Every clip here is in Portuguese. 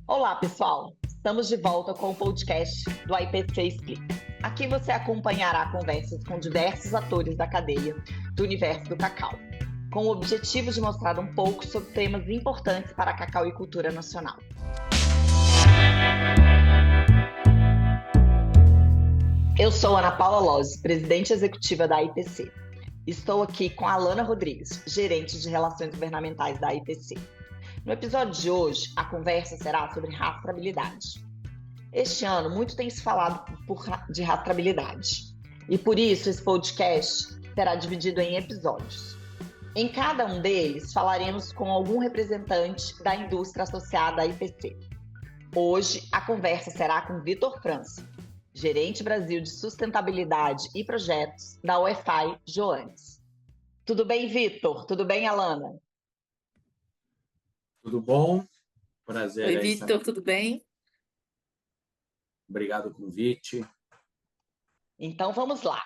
Olá, pessoal! Estamos de volta com o podcast do IPC Explica. Aqui você acompanhará conversas com diversos atores da cadeia do universo do cacau, com o objetivo de mostrar um pouco sobre temas importantes para a cacauicultura nacional. Eu sou Ana Paula Lozzi, presidente executiva da IPC. Estou aqui com a Alana Rodrigues, gerente de relações governamentais da IPC. No episódio de hoje, a conversa será sobre rastreabilidade. Este ano, muito tem se falado de rastreabilidade. E por isso, esse podcast será dividido em episódios. Em cada um deles, falaremos com algum representante da indústria associada à IPC. Hoje, a conversa será com Vitor França, gerente Brasil de Sustentabilidade e Projetos da UEFI Joanes. Tudo bem, Vitor? Tudo bem, Alana? Tudo bom? Prazer Oi, aí. Vitor, tudo bem? Obrigado pelo convite. Então, vamos lá.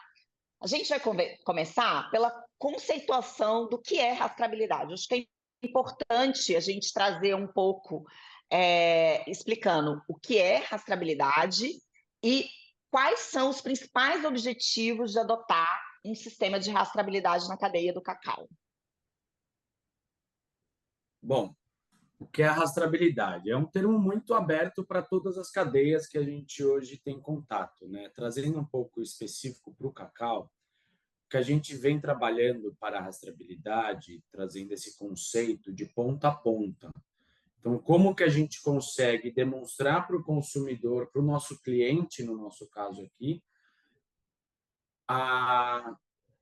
A gente vai começar pela conceituação do que é rastreabilidade. Acho que é importante a gente trazer um pouco, explicando o que é rastreabilidade e quais são os principais objetivos de adotar um sistema de rastreabilidade na cadeia do cacau. Bom, o que é a rastreabilidade? É um termo muito aberto para todas as cadeias que a gente hoje tem contato, né? Trazendo um pouco específico para o cacau, que a gente vem trabalhando para a rastreabilidade, trazendo esse conceito de ponta a ponta. Então, como que a gente consegue demonstrar para o consumidor, para o nosso cliente, no nosso caso aqui, a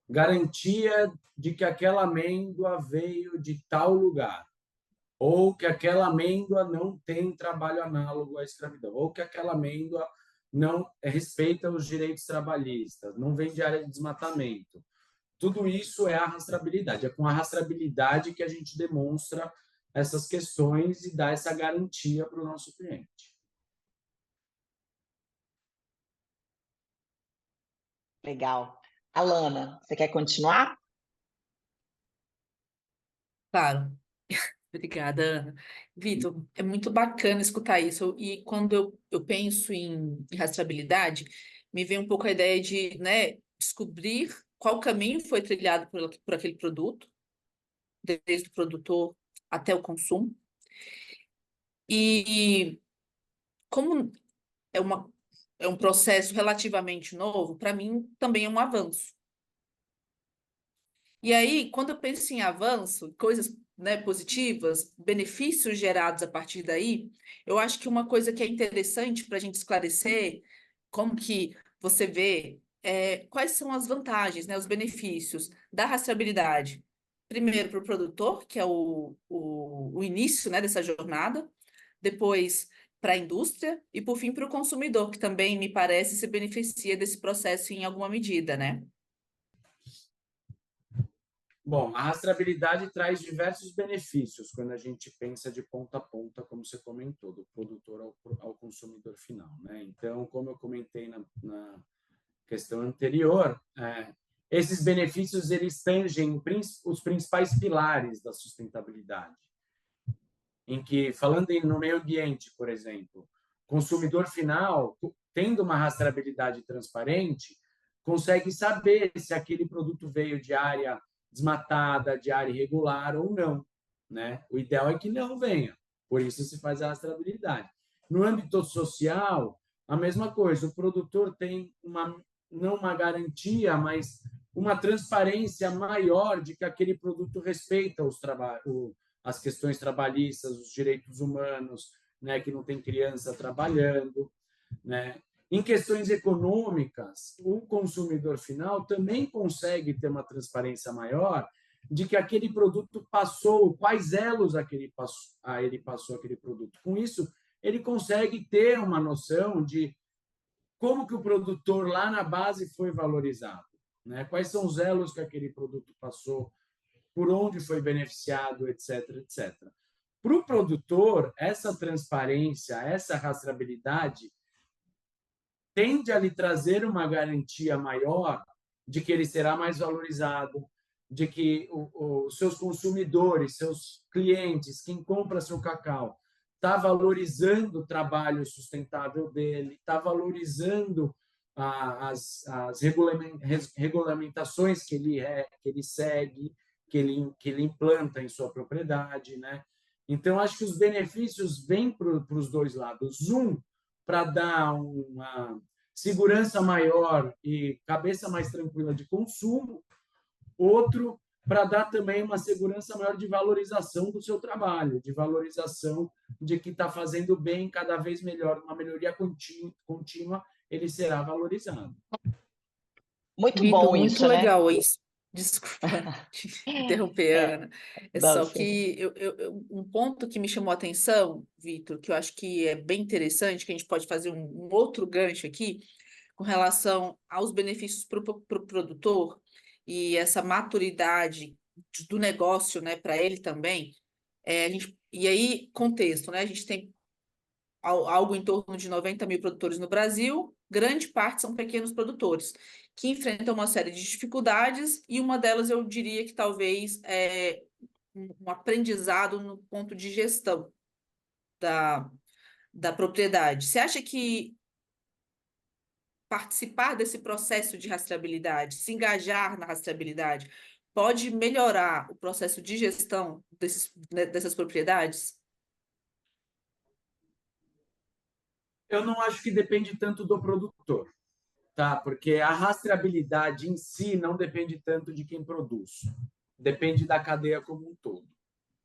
garantia de que aquela amêndoa veio de tal lugar, ou que aquela amêndoa não tem trabalho análogo à escravidão, ou que aquela amêndoa não respeita os direitos trabalhistas, não vem de área de desmatamento. Tudo isso é a rastreabilidade. É com a rastreabilidade que a gente demonstra essas questões e dá essa garantia para o nosso cliente. Legal. Alana, você quer continuar? Claro. Obrigada, Ana. Vitor, é muito bacana escutar isso. E quando eu penso em rastreabilidade, me vem um pouco a ideia de, né, descobrir qual caminho foi trilhado por aquele produto, desde o produtor até o consumo. E como é é um processo relativamente novo, para mim também é um avanço. E aí, quando eu penso em avanço, coisas, né, positivas, benefícios gerados a partir daí, eu acho que uma coisa que é interessante para a gente esclarecer, como que você vê, quais são as vantagens, né, os benefícios da rastreabilidade. Primeiro, para o produtor, que é o início, né, dessa jornada, depois para a indústria e, por fim, para o consumidor, que também, me parece, se beneficia desse processo em alguma medida, né? Bom, a rastreabilidade traz diversos benefícios quando a gente pensa de ponta a ponta, como você comentou, do produtor ao consumidor final, né? Então, como eu comentei na questão anterior, esses benefícios eles tangem os principais pilares da sustentabilidade, em que, falando no meio ambiente, por exemplo, consumidor final, tendo uma rastreabilidade transparente, consegue saber se aquele produto veio de área desmatada, de área irregular ou não, né? O ideal é que não venha, por isso se faz a rastreabilidade. No âmbito social, a mesma coisa, o produtor tem não uma garantia, mas uma transparência maior de que aquele produto respeita as questões trabalhistas, os direitos humanos, né, que não tem criança trabalhando, né? Em questões econômicas, o consumidor final também consegue ter uma transparência maior de que aquele produto passou, quais elos ele passou aquele produto. Com isso, ele consegue ter uma noção de como que o produtor lá na base foi valorizado, né? Quais são os elos que aquele produto passou, por onde foi beneficiado, etc, etc. Para o produtor, essa transparência, essa rastreabilidade tende a lhe trazer uma garantia maior de que ele será mais valorizado, de que os seus consumidores, seus clientes, quem compra seu cacau, está valorizando o trabalho sustentável dele, está valorizando as regulamentações que ele segue, que ele implanta em sua propriedade, né? Então, acho que os benefícios vêm para os dois lados. Um, para dar uma segurança maior e cabeça mais tranquila de consumo. Outro, para dar também uma segurança maior de valorização do seu trabalho, de valorização de que está fazendo bem cada vez melhor, uma melhoria contínua, ele será valorizado. Muito Vitor, bom muito isso, né? legal isso. Desculpa te interromper, É, Ana. É não, só sim. que um ponto que me chamou a atenção, Vitor, que eu acho que é bem interessante, que a gente pode fazer um outro gancho aqui, com relação aos benefícios para o produtor e essa maturidade do negócio, né, para ele também. E aí, contexto, né? A gente tem algo em torno de 90 mil produtores no Brasil, grande parte são pequenos produtores, que enfrentam uma série de dificuldades, e uma delas eu diria que talvez é um aprendizado no ponto de gestão da, da propriedade. Você acha que participar desse processo de rastreabilidade, se engajar na rastreabilidade, pode melhorar o processo de gestão dessas propriedades? Eu não acho que depende tanto do produtor, tá? Porque a rastreabilidade em si não depende tanto de quem produz, depende da cadeia como um todo.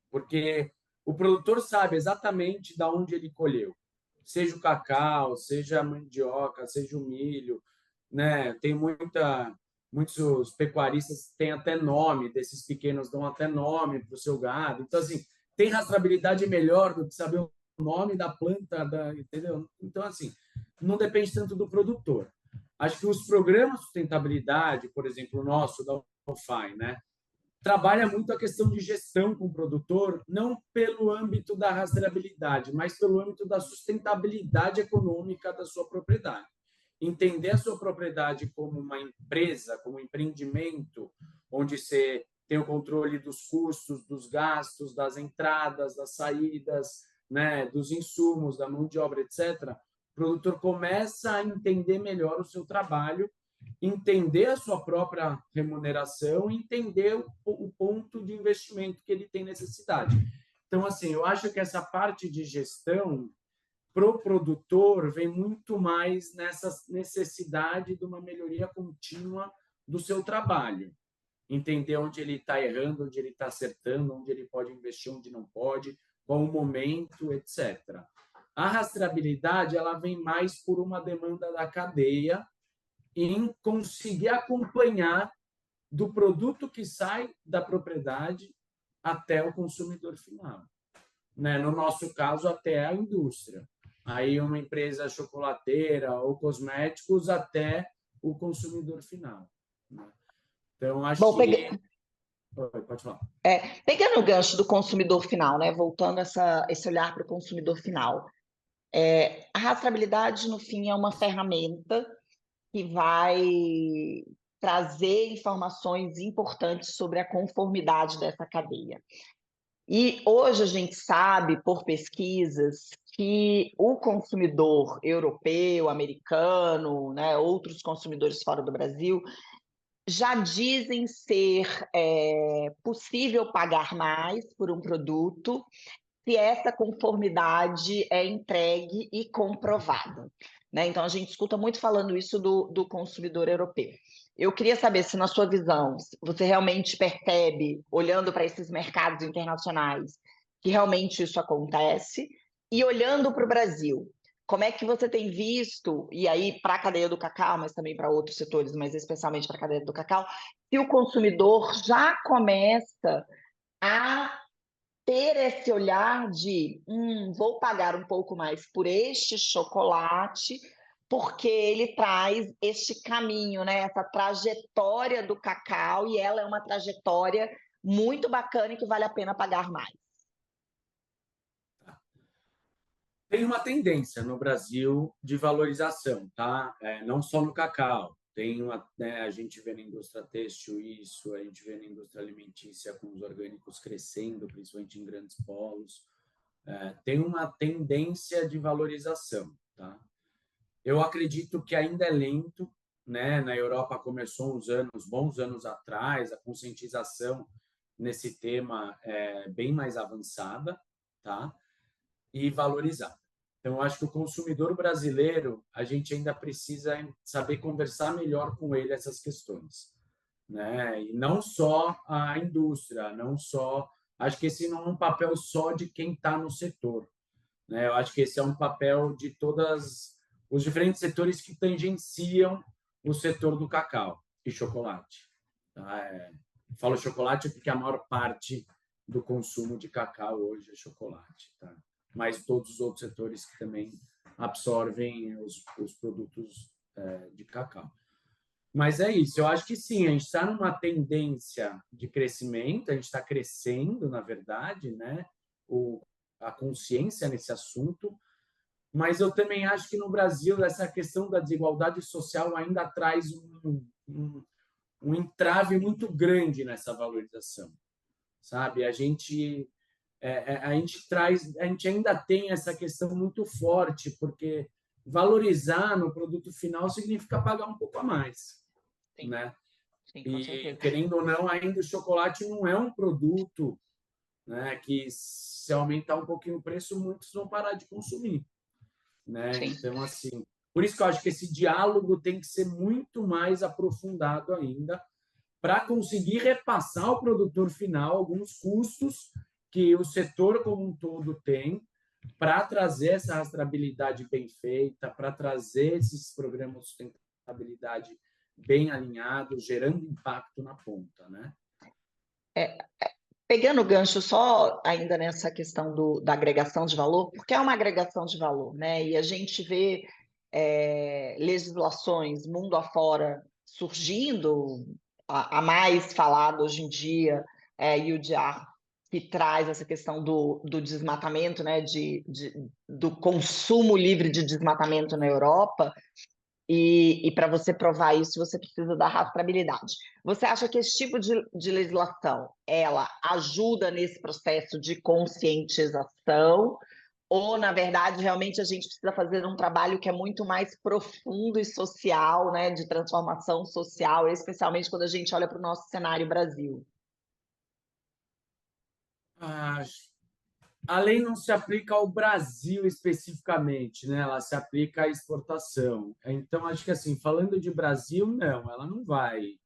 Porque o produtor sabe exatamente de onde ele colheu, seja o cacau, seja a mandioca, seja o milho, né? Tem muitos pecuaristas têm até nome, desses pequenos dão até nome para o seu gado. Então, assim, tem rastreabilidade melhor do que saber o nome da planta, entendeu? Então, assim, não depende tanto do produtor. Acho que os programas de sustentabilidade, por exemplo, o nosso da UFAI, né? Trabalha muito a questão de gestão com o produtor, não pelo âmbito da rastreabilidade, mas pelo âmbito da sustentabilidade econômica da sua propriedade. Entender a sua propriedade como uma empresa, como um empreendimento, onde você tem o controle dos custos, dos gastos, das entradas, das saídas, né, dos insumos, da mão de obra, etc. O produtor começa a entender melhor o seu trabalho, entender a sua própria remuneração, entender o ponto de investimento que ele tem necessidade. Então, assim, eu acho que essa parte de gestão para o produtor vem muito mais nessa necessidade de uma melhoria contínua do seu trabalho. Entender onde ele está errando, onde ele está acertando, onde ele pode investir, onde não pode, qual o momento, etc. A rastreabilidade ela vem mais por uma demanda da cadeia em conseguir acompanhar do produto que sai da propriedade até o consumidor final, né? No nosso caso, até a indústria. Aí uma empresa chocolateira ou cosméticos até o consumidor final, né? Então, acho Bom, que... Pode falar. pegando o gancho do consumidor final, né? Voltando esse olhar para o consumidor final. A rastreabilidade, no fim, é uma ferramenta que vai trazer informações importantes sobre a conformidade dessa cadeia. E hoje a gente sabe, por pesquisas, que o consumidor europeu, americano, né, outros consumidores fora do Brasil, já dizem ser possível pagar mais por um produto se essa conformidade é entregue e comprovada, né? Então, a gente escuta muito falando isso do consumidor europeu. Eu queria saber se, na sua visão, você realmente percebe, olhando para esses mercados internacionais, que realmente isso acontece, e olhando para o Brasil, como é que você tem visto, e aí para a cadeia do cacau, mas também para outros setores, mas especialmente para a cadeia do cacau, se o consumidor já começa a ter esse olhar de vou pagar um pouco mais por este chocolate, porque ele traz este caminho, né? Essa trajetória do cacau, e ela é uma trajetória muito bacana e que vale a pena pagar mais. Tem uma tendência no Brasil de valorização, tá? Não só no cacau. Tem uma, né, a gente vê na indústria têxtil isso, a gente vê na indústria alimentícia com os orgânicos crescendo, principalmente em grandes polos. tem uma tendência de valorização, tá? Eu acredito que ainda é lento, né? Na Europa começou bons anos atrás, a conscientização nesse tema é bem mais avançada, tá? E valorizada. Então, eu acho que o consumidor brasileiro, a gente ainda precisa saber conversar melhor com ele essas questões, né? E não só a indústria, não só. Acho que esse não é um papel só de quem está no setor, né? Eu acho que esse é um papel de todas os diferentes setores que tangenciam o setor do cacau e chocolate. Tá? Falo chocolate porque a maior parte do consumo de cacau hoje é chocolate, tá? Mas todos os outros setores que também absorvem os produtos de cacau. Mas é isso, eu acho que sim, a gente está numa tendência de crescimento, a gente está crescendo, na verdade, né? A consciência nesse assunto, mas eu também acho que no Brasil essa questão da desigualdade social ainda traz um entrave muito grande nessa valorização, sabe? A gente ainda tem essa questão muito forte, porque valorizar no produto final significa pagar um pouco a mais, Sim, né? sim, com E certeza. querendo ou não, ainda o chocolate não é um produto, né, que se aumentar um pouquinho o preço, muitos vão parar de consumir, né? Sim. Então, assim, por isso que eu acho que esse diálogo tem que ser muito mais aprofundado ainda, para conseguir repassar ao produtor final alguns custos que o setor como um todo tem, para trazer essa rastreabilidade bem feita, para trazer esses programas de sustentabilidade bem alinhados, gerando impacto na ponta, né? Pegando o gancho só ainda nessa questão da agregação de valor, porque é uma agregação de valor, né? E a gente vê legislações mundo afora surgindo, a mais falada hoje em dia é a UDR, que traz essa questão do desmatamento, né? Do consumo livre de desmatamento na Europa. E para você provar isso, você precisa da rastreabilidade. Você acha que esse tipo de legislação, ela ajuda nesse processo de conscientização? Ou, na verdade, realmente a gente precisa fazer um trabalho que é muito mais profundo e social, né, de transformação social, especialmente quando a gente olha para o nosso cenário Brasil? Ah, a lei não se aplica ao Brasil especificamente, né? Ela se aplica à exportação. Então, acho que assim, falando de Brasil, não, ela não vai,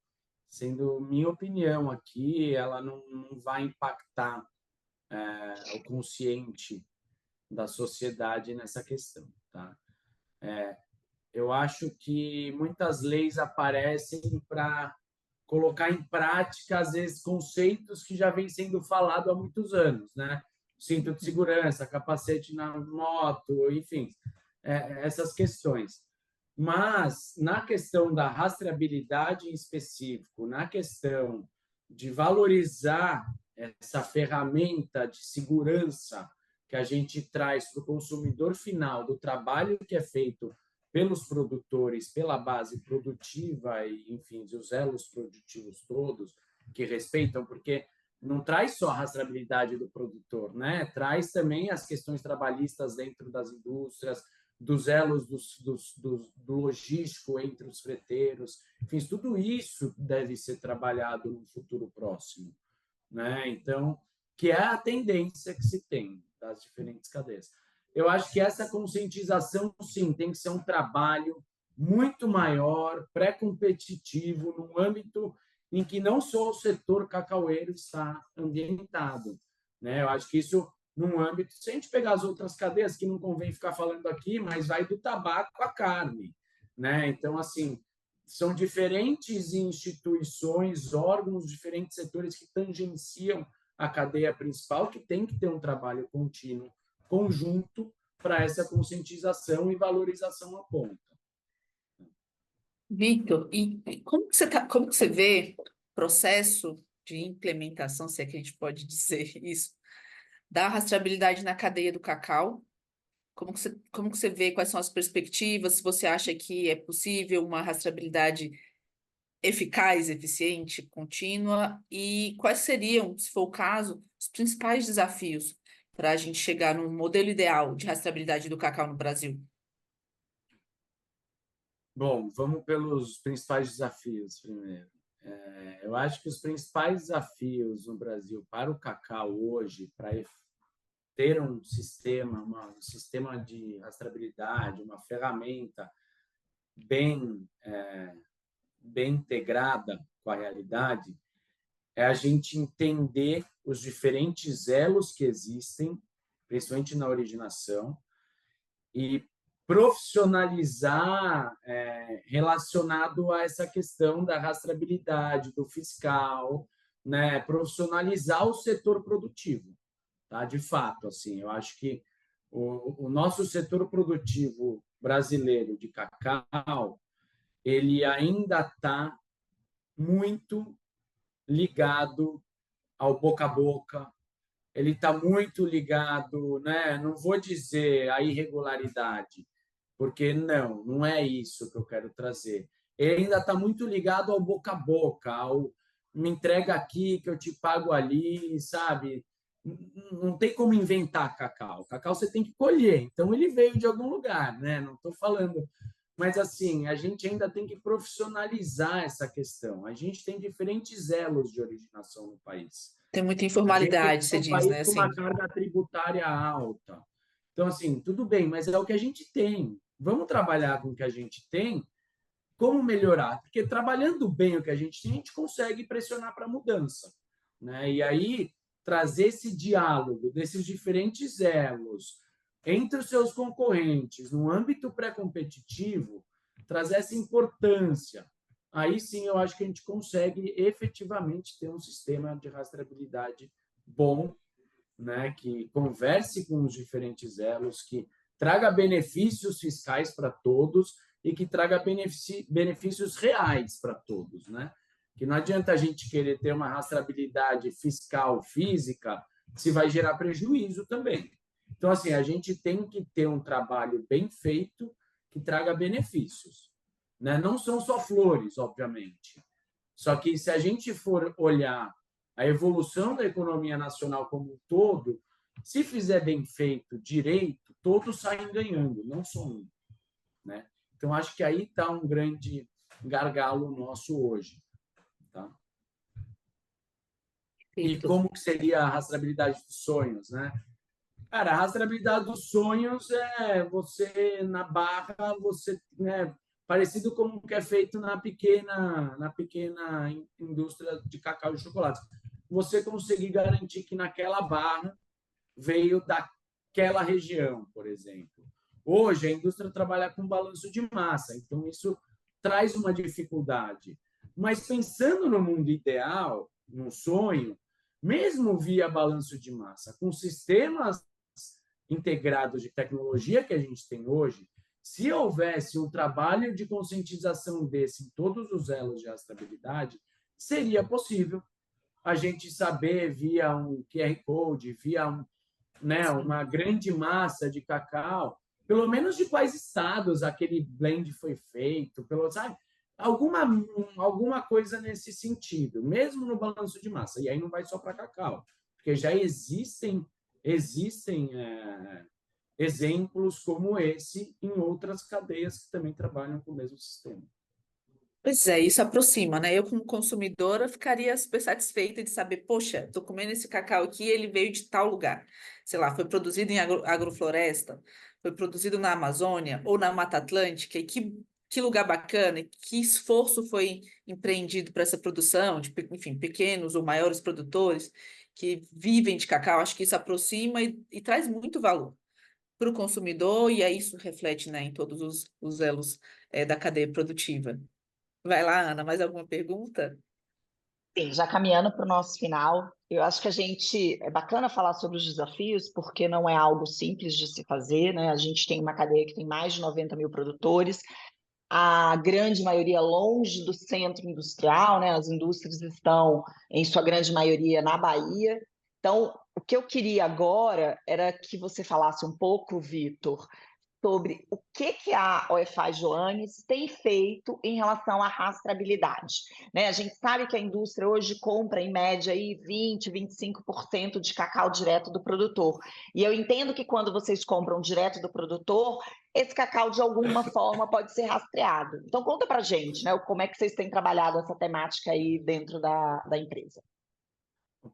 sendo minha opinião aqui, ela não vai impactar o consciente da sociedade nessa questão, tá? Eu acho que muitas leis aparecem para colocar em prática, às vezes, conceitos que já vêm sendo falado há muitos anos, né? Cinto de segurança, capacete na moto, enfim, essas questões. Mas, na questão da rastreabilidade em específico, na questão de valorizar essa ferramenta de segurança que a gente traz para o consumidor final, do trabalho que é feito pelos produtores, pela base produtiva e, enfim, os elos produtivos todos que respeitam, porque não traz só a rastreabilidade do produtor, né? Traz também as questões trabalhistas dentro das indústrias, dos elos do logístico entre os freteiros, enfim, tudo isso deve ser trabalhado no futuro próximo, né? Então, que é a tendência que se tem das diferentes cadeias. Eu acho que essa conscientização, sim, tem que ser um trabalho muito maior, pré-competitivo, num âmbito em que não só o setor cacaueiro está ambientado, né? Eu acho que isso num âmbito, se a gente pegar as outras cadeias, que não convém ficar falando aqui, mas vai do tabaco à carne, né? Então, assim, são diferentes instituições, órgãos, diferentes setores que tangenciam a cadeia principal, que tem que ter um trabalho contínuo, conjunto, para essa conscientização e valorização à ponta. Victor, e como que você vê o processo de implementação, se é que a gente pode dizer isso, da rastreabilidade na cadeia do cacau? Como que você vê, quais são as perspectivas? Se você acha que é possível uma rastreabilidade eficaz, eficiente, contínua? E quais seriam, se for o caso, os principais desafios para a gente chegar no modelo ideal de rastreabilidade do cacau no Brasil? Bom, vamos pelos principais desafios primeiro. Eu acho que os principais desafios no Brasil para o cacau hoje, para ter um sistema de rastreabilidade, uma ferramenta bem, bem integrada com a realidade, é a gente entender os diferentes elos que existem, principalmente na originação, e profissionalizar relacionado a essa questão da rastreabilidade, do fiscal, né? Profissionalizar o setor produtivo, tá? De fato, assim, eu acho que o nosso setor produtivo brasileiro de cacau, ele ainda está muito ligado ao boca a boca, ele está muito ligado, né? Não vou dizer a irregularidade, porque não é isso que eu quero trazer. Ele ainda está muito ligado ao boca a boca, ao me entrega aqui que eu te pago ali, sabe? Não tem como inventar cacau. Cacau você tem que colher, então ele veio de algum lugar, né? Não estou falando. Mas, assim, a gente ainda tem que profissionalizar essa questão. A gente tem diferentes elos de originação no país. Tem muita A gente informalidade, é você um diz, país né? com uma Assim, carga tributária alta. Então, assim, tudo bem, mas é o que a gente tem. Vamos trabalhar com o que a gente tem, como melhorar? Porque trabalhando bem o que a gente consegue pressionar para a mudança, né? E aí trazer esse diálogo desses diferentes elos entre os seus concorrentes no âmbito pré-competitivo, trazer essa importância. Aí sim eu acho que a gente consegue efetivamente ter um sistema de rastreabilidade bom, né, que converse com os diferentes elos, que traga benefícios fiscais para todos e que traga benefícios reais para todos, né? Que não adianta a gente querer ter uma rastreabilidade fiscal física se vai gerar prejuízo também. Então, assim, a gente tem que ter um trabalho bem feito que traga benefícios, né? Não são só flores, obviamente. Só que se a gente for olhar a evolução da economia nacional como um todo, se fizer bem feito, direito, todos saem ganhando, não só um, né? Então, acho que aí está um grande gargalo nosso hoje. Tá? E feito. como que seria a rastreabilidade dos sonhos, né? Cara, a rastreabilidade dos sonhos é você, na barra, você, né, parecido com o que é feito na pequena indústria de cacau e chocolate. Você conseguir garantir que naquela barra veio daquela região, por exemplo. Hoje, a indústria trabalha com balanço de massa, então isso traz uma dificuldade. Mas pensando no mundo ideal, no sonho, mesmo via balanço de massa, com sistemas integrados de tecnologia que a gente tem hoje, se houvesse um trabalho de conscientização desse em todos os elos de rastreabilidade, seria possível a gente saber via um QR Code, via né, uma grande massa de cacau, pelo menos de quais estados aquele blend foi feito, sabe? Alguma coisa nesse sentido, mesmo no balanço de massa. E aí não vai só para cacau, porque já existem exemplos como esse em outras cadeias que também trabalham com o mesmo sistema. Pois é, isso aproxima, né? Eu, como consumidora, ficaria super satisfeita de saber, poxa, tô comendo esse cacau aqui, ele veio de tal lugar. Sei lá, foi produzido em agrofloresta, foi produzido na Amazônia ou na Mata Atlântica, e que lugar bacana, e que esforço foi empreendido para essa produção, de, enfim, pequenos ou maiores produtores que vivem de cacau. Acho que isso aproxima e traz muito valor para o consumidor, e aí isso reflete, né, em todos os elos, da cadeia produtiva. Vai lá, Ana, mais alguma pergunta? Sim, já caminhando para o nosso final, eu acho que é bacana falar sobre os desafios, porque não é algo simples de se fazer, né? A gente tem uma cadeia que tem mais de 90 mil produtores, a grande maioria longe do centro industrial, né? As indústrias estão, em sua grande maioria, na Bahia. Então, o que eu queria agora era que você falasse um pouco, Vitor, sobre o que a OFI Joanes tem feito em relação à rastreabilidade, né? A gente sabe que a indústria hoje compra, em média, aí 20%, 25% de cacau direto do produtor. E eu entendo que quando vocês compram direto do produtor, esse cacau, de alguma forma, pode ser rastreado. Então, conta pra gente, né, como é que vocês têm trabalhado essa temática aí dentro da empresa.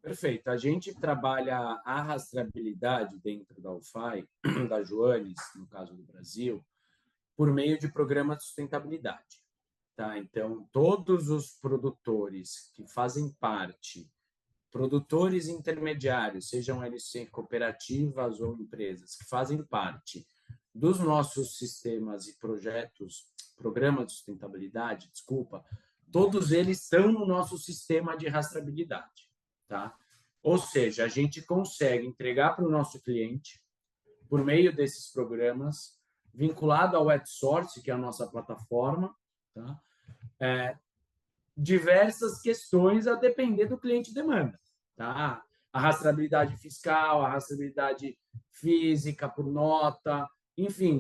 Perfeito. A gente trabalha a rastreabilidade dentro da UFAI, da Joanes, no caso do Brasil, por meio de programas de sustentabilidade. Tá? Então, todos os produtores que fazem parte, produtores intermediários, sejam eles cooperativas ou empresas, que fazem parte dos nossos sistemas e projetos, programas de sustentabilidade, desculpa, todos eles estão no nosso sistema de rastreabilidade. Tá? Ou seja, a gente consegue entregar para o nosso cliente, por meio desses programas, vinculado ao AdSource, que é a nossa plataforma, tá? Diversas questões a depender do cliente demanda. Tá? A rastreabilidade fiscal, a rastreabilidade física por nota, enfim,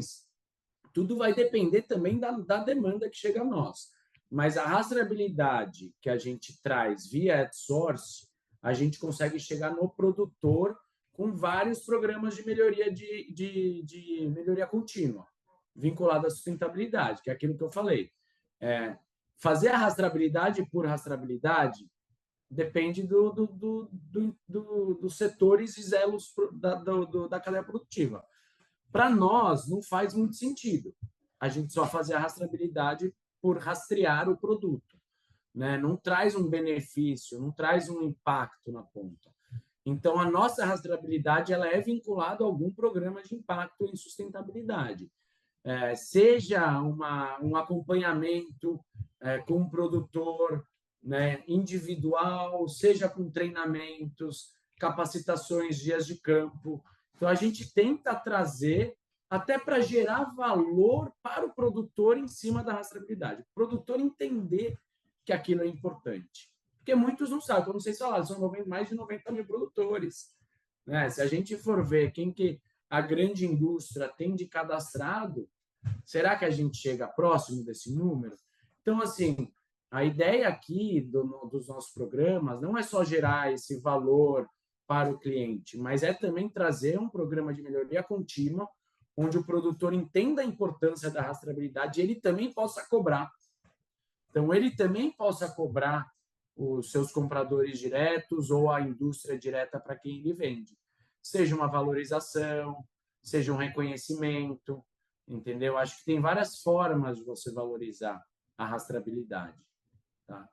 tudo vai depender também da demanda que chega a nós. Mas a rastreabilidade que a gente traz via AdSource, a gente consegue chegar no produtor com vários programas de melhoria de melhoria contínua, vinculado à sustentabilidade, que é aquilo que eu falei. Fazer a rastreabilidade por rastreabilidade depende dos setores e zelos da cadeia produtiva. Para nós, não faz muito sentido a gente só fazer a rastreabilidade por rastrear o produto. Né? Não traz um benefício, não traz um impacto na ponta. Então, a nossa rastreabilidade ela é vinculada a algum programa de impacto em sustentabilidade. Seja um acompanhamento com um produtor, né, individual, seja com treinamentos, capacitações, dias de campo. Então, a gente tenta trazer até para gerar valor para o produtor em cima da rastreabilidade. O produtor entender que aquilo é importante. Porque muitos não sabem, como vocês falaram, são mais de 90 mil produtores. Né? Se a gente for ver quem que a grande indústria tem de cadastrado, será que a gente chega próximo desse número? Então, assim, a ideia aqui dos nossos programas não é só gerar esse valor para o cliente, mas é também trazer um programa de melhoria contínua, onde o produtor entenda a importância da rastreabilidade e ele também possa cobrar. Então, ele também possa cobrar os seus compradores diretos ou a indústria direta para quem ele vende. Seja uma valorização, seja um reconhecimento, entendeu? Acho que tem várias formas de você valorizar a rastreabilidade. Tá?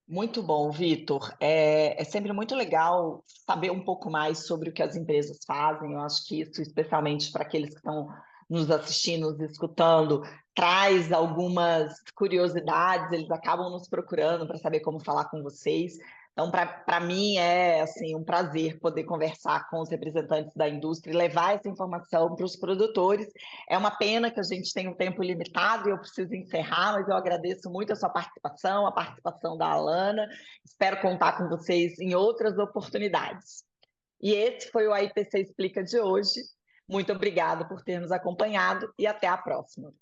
Muito bom, Vitor. É sempre muito legal saber um pouco mais sobre o que as empresas fazem. Eu acho que isso, especialmente para aqueles que estão nos assistindo, nos escutando, traz algumas curiosidades, eles acabam nos procurando para saber como falar com vocês. Então, para mim, é assim, um prazer poder conversar com os representantes da indústria e levar essa informação para os produtores. É uma pena que a gente tem um tempo limitado e eu preciso encerrar, mas eu agradeço muito a sua participação, a participação da Alana. Espero contar com vocês em outras oportunidades. E esse foi o AIPC Explica de hoje. Muito obrigada por ter nos acompanhado e até a próxima.